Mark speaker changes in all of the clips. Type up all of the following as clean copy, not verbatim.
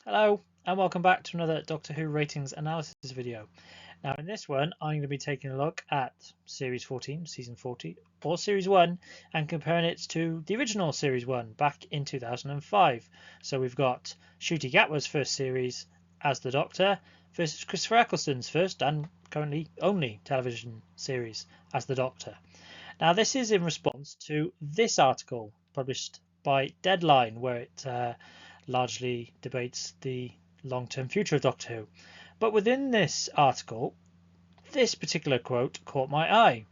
Speaker 1: Hello and welcome back to another Doctor Who ratings analysis video. Now in this one I'm going to be taking a look at Series 14, Season 40 or Series 1 and comparing it to the original Series 1 back in 2005. So we've got Ncuti Gatwa's first series as the Doctor versus Christopher Eccleston's first and currently only television series as the Doctor. Now this is in response to this article published by Deadline where it largely debates the long-term future of Doctor Who. But within this article, this particular quote caught my eye.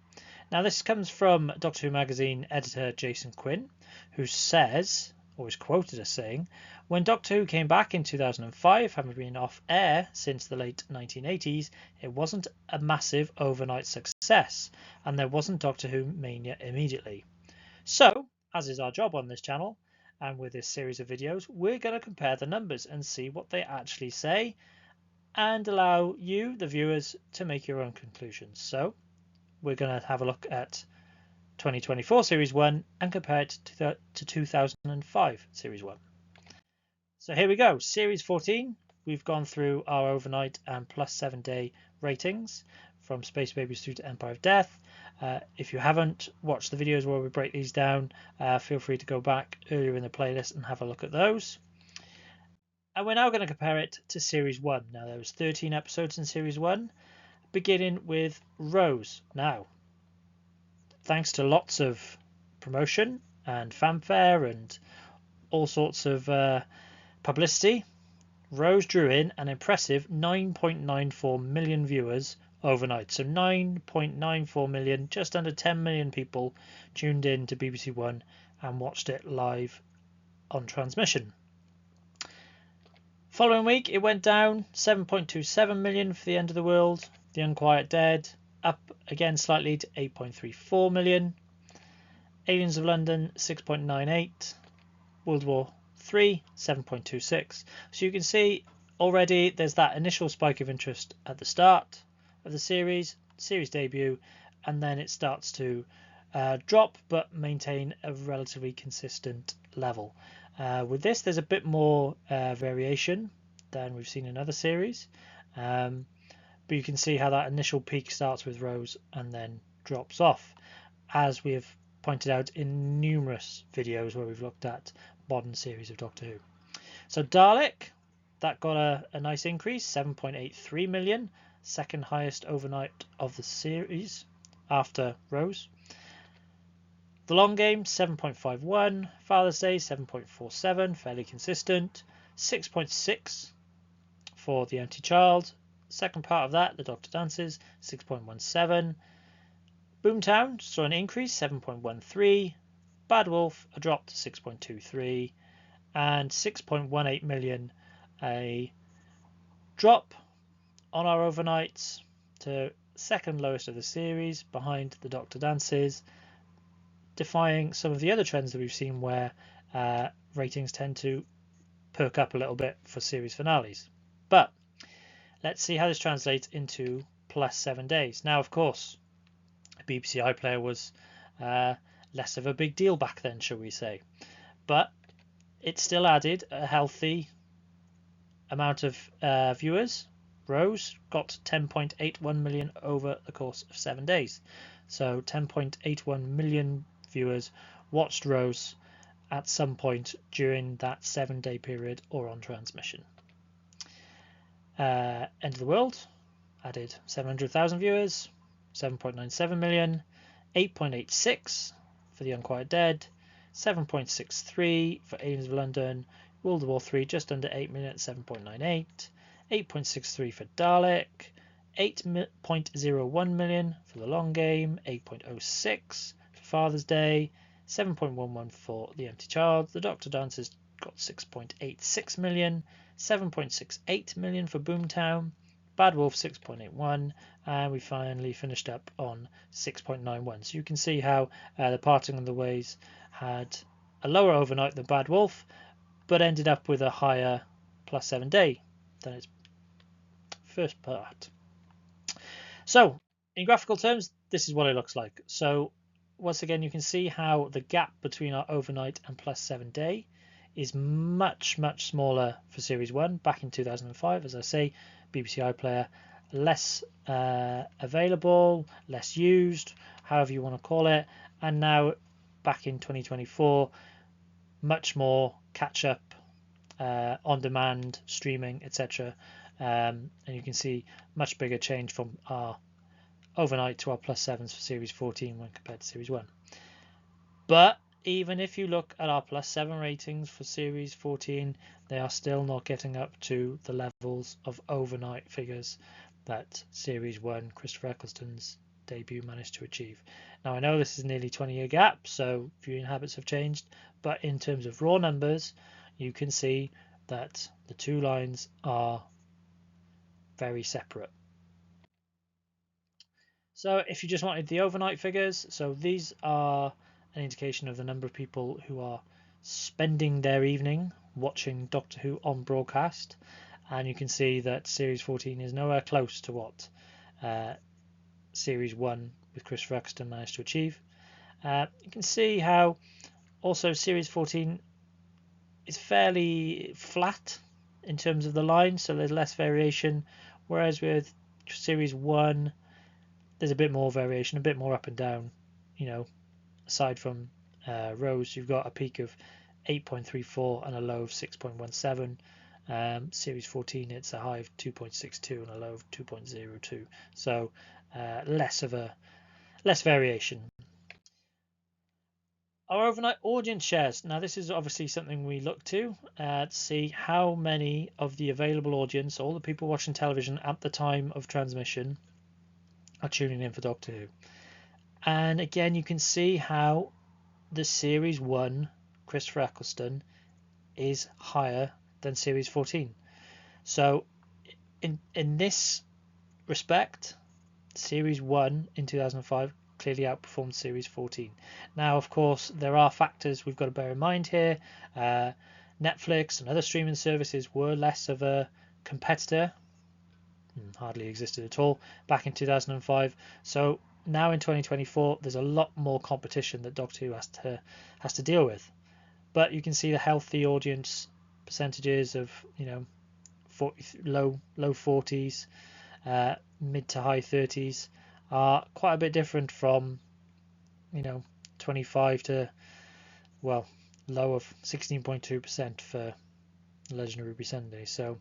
Speaker 1: Now this comes from Doctor Who magazine editor Jason Quinn, who says, or is quoted as saying, when Doctor Who came back in 2005, having been off air since the late 1980s, it wasn't a massive overnight success, and there wasn't Doctor Who mania immediately. So, as is our job on this channel, and with this series of videos, we're going to compare the numbers and see what they actually say and allow you, the viewers, to make your own conclusions. So we're going to have a look at 2024 Series 1 and compare it to 2005 Series 1. So here we go. Series 14, we've gone through our overnight and plus 7 day ratings from Space Babies through to Empire of Death. If you haven't watched the videos where we break these down, feel free to go back earlier in the playlist and have a look at those. And we're now going to compare it to Series 1. Now there was 13 episodes in Series 1, beginning with Rose. Now, thanks to lots of promotion and fanfare and all sorts of publicity, Rose drew in an impressive 9.94 million viewers overnight. So 9.94 million, just under 10 million people tuned in to BBC One and watched it live on transmission. Following week it went down 7.27 million for The End of the World, The Unquiet Dead, up again slightly to 8.34 million, Aliens of London 6.98, World War 3 7.26. So you can see already there's that initial spike of interest at the start of the series debut, and then it starts to drop but maintain a relatively consistent level. With this there's a bit more variation than we've seen in other series, but you can see how that initial peak starts with Rose and then drops off, as we have pointed out in numerous videos where we've looked at modern series of Doctor Who. So Dalek, that got a nice increase, 7.83 million, second highest overnight of the series after Rose. The Long Game 7.51, Father's Day 7.47, fairly consistent, 6.6 for The Empty Child, second part of that, The Doctor Dances 6.17, Boomtown saw an increase 7.13, Bad Wolf a drop to 6.23, and 6.18 million, a drop on our overnights to second lowest of the series behind The Doctor Dances, defying some of the other trends that we've seen where ratings tend to perk up a little bit for series finales. But let's see how this translates into plus 7 days. Now, of course, BBC iPlayer was less of a big deal back then, shall we say, but it still added a healthy amount of viewers. Rose got 10.81 million over the course of 7 days. So 10.81 million viewers watched Rose at some point during that 7 day period or on transmission. End of the World added 700,000 viewers, 7.97 million, 8.86 for The Unquiet Dead, 7.63 for Aliens of London, World War 3 just under 8 million at 7.98, 8.63 for Dalek, 8.01 million for The Long Game, 8.06 for Father's Day, 7.11 for The Empty Child. The Doctor Dances got 6.86 million, 7.68 million for Boomtown, Bad Wolf 6.81, and we finally finished up on 6.91. So you can see how The Parting of the Ways had a lower overnight than Bad Wolf, but ended up with a higher plus 7 day than its first part. So in graphical terms, this is what it looks like. So once again, you can see how the gap between our overnight and plus 7 day is much smaller for Series 1 back in 2005. As I say, BBC iPlayer less available, less used, however you want to call it, and now back in 2024, much more catch up, on demand streaming, etc. And you can see much bigger change from our overnight to our +7s for Series 14 when compared to Series 1. But even if you look at our +7 ratings for Series 14, they are still not getting up to the levels of overnight figures that Series 1, Christopher Eccleston's debut, managed to achieve. Now, I know this is nearly 20-year gap, so viewing habits have changed, but in terms of raw numbers, you can see that the two lines are very separate. So if you just wanted the overnight figures, so these are an indication of the number of people who are spending their evening watching Doctor Who on broadcast, and you can see that Series 14 is nowhere close to what Series 1 with Christopher Eccleston managed to achieve. You can see how also Series 14 is fairly flat in terms of the line, so there's less variation, whereas with Series 1 there's a bit more variation, a bit more up and down. You know, aside from Rose, you've got a peak of 8.34 and a low of 6.17. Series 14, it's a high of 2.62 and a low of 2.02. So less variation. Our overnight audience shares. Now, this is obviously something we look to see how many of the available audience, all the people watching television at the time of transmission, are tuning in for Doctor Who. And again, you can see how the Series 1 Christopher Eccleston is higher than Series 14. So in this respect, Series 1 in 2005 clearly outperformed Series 14. Now, of course, there are factors we've got to bear in mind here. Netflix and other streaming services were less of a competitor, hardly existed at all back in 2005. So now in 2024, there's a lot more competition that Doctor Who has to deal with. But you can see the healthy audience percentages of 40, low 40s, mid to high 30s are quite a bit different from 25 to low of 16.2% for Legend of Ruby Sunday. So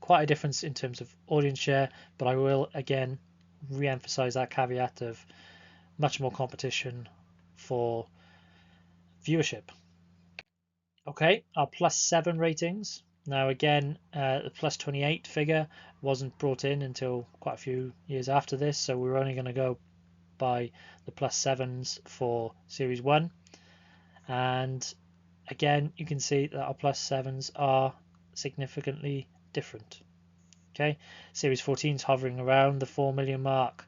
Speaker 1: quite a difference in terms of audience share, but I will again re-emphasize that caveat of much more competition for viewership. Okay, our +7 ratings. Now again, the +28 figure wasn't brought in until quite a few years after this, so we're only going to go by the +7s for Series 1. And again, you can see that our +7s are significantly different. Okay, Series 14 is hovering around the 4 million mark,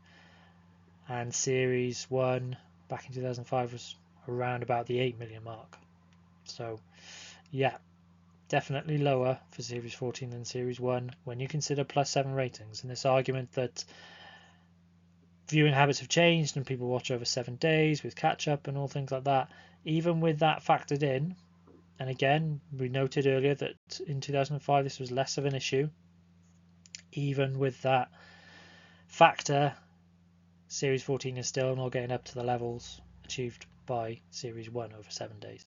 Speaker 1: and Series 1 back in 2005 was around about the 8 million mark. So yeah, definitely lower for Series 14 than Series 1 when you consider +7 ratings. And this argument that viewing habits have changed and people watch over 7 days with catch up and all things like that, even with that factored in, and again we noted earlier that in 2005 this was less of an issue, even with that factor, Series 14 is still not getting up to the levels achieved by Series 1 over 7 days.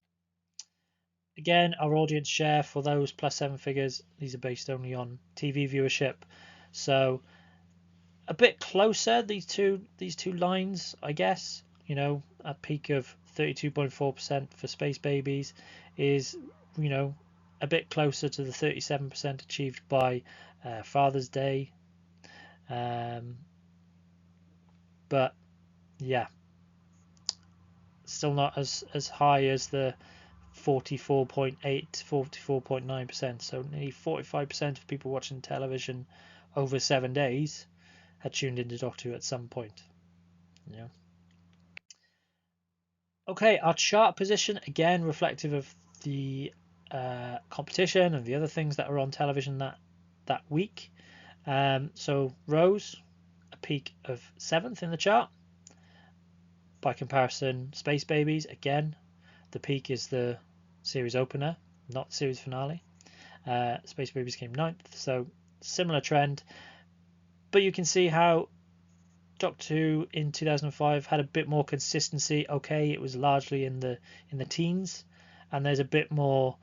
Speaker 1: Again, our audience share for those +7 figures, these are based only on TV viewership, so a bit closer, these two lines, I guess. A peak of 32.4% for Space Babies is a bit closer to the 37% achieved by Father's Day, but yeah, still not as high as the 44.8, 44.9%. So nearly 45% of people watching television over 7 days had tuned into Doctor Who at some point. Okay, our chart position, again reflective of the competition and the other things that are on television that week. So Rose, a peak of 7th in the chart. By comparison, Space Babies, again, the peak is the series opener not series finale. Space Babies came 9th, so similar trend. But you can see how Doctor Who in 2005 had a bit more consistency. Okay, it was largely in the teens, and there's a bit more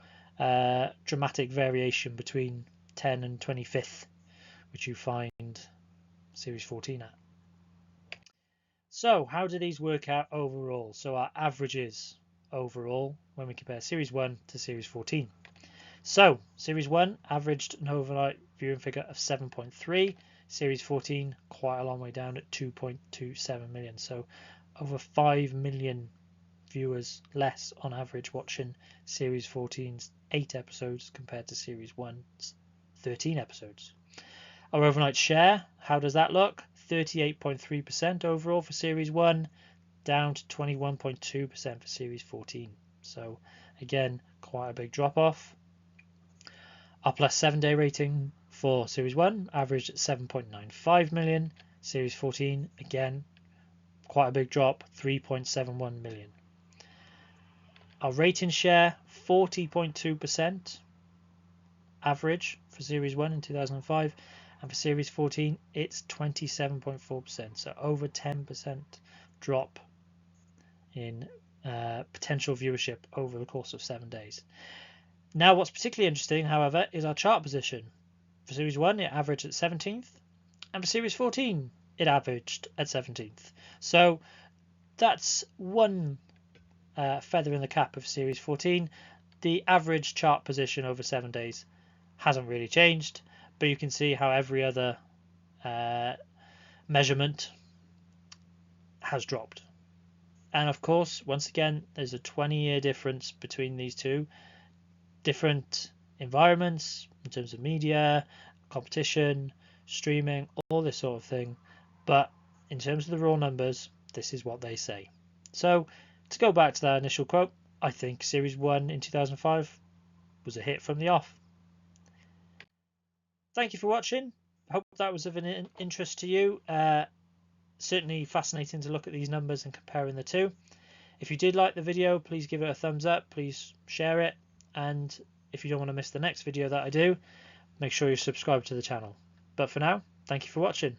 Speaker 1: dramatic variation between 10 and 25th, which you find series 14 at. So how do these work out overall? So our averages overall when we compare series 1 to series 14. So series 1 averaged an overnight viewing figure of 7.3. Series 14 quite a long way down at 2.27 million. So over 5 million viewers less on average watching series 14's 8 episodes compared to series 1's 13 episodes. Our overnight share, how does that look? 38.3% overall for series 1, down to 21.2% for series 14. So again, quite a big drop off. Our plus 7-day rating for series 1 averaged at 7.95 million. Series 14, again, quite a big drop, 3.71 million. Our rating share, 40.2% average for series 1 in 2005, and for series 14 it's 27.4%, so over 10% drop in potential viewership over the course of 7 days. Now what's particularly interesting, however, is our chart position. For series 1 it averaged at 17th, and for series 14 it averaged at 17th. So that's one feather in the cap of series 14. The average chart position over 7 days hasn't really changed, but you can see how every other measurement has dropped. And of course, once again, there's a 20-year difference between these two. Different environments in terms of media, competition, streaming, all this sort of thing. But in terms of the raw numbers, this is what they say. So to go back to that initial quote, I think series 1 in 2005 was a hit from the off. Thank you for watching. I hope that was of an interest to you. Certainly fascinating to look at these numbers and comparing the two. If you did like the video, please give it a thumbs up, please share it, and if you don't want to miss the next video that I do, make sure you subscribe to the channel. But for now, thank you for watching.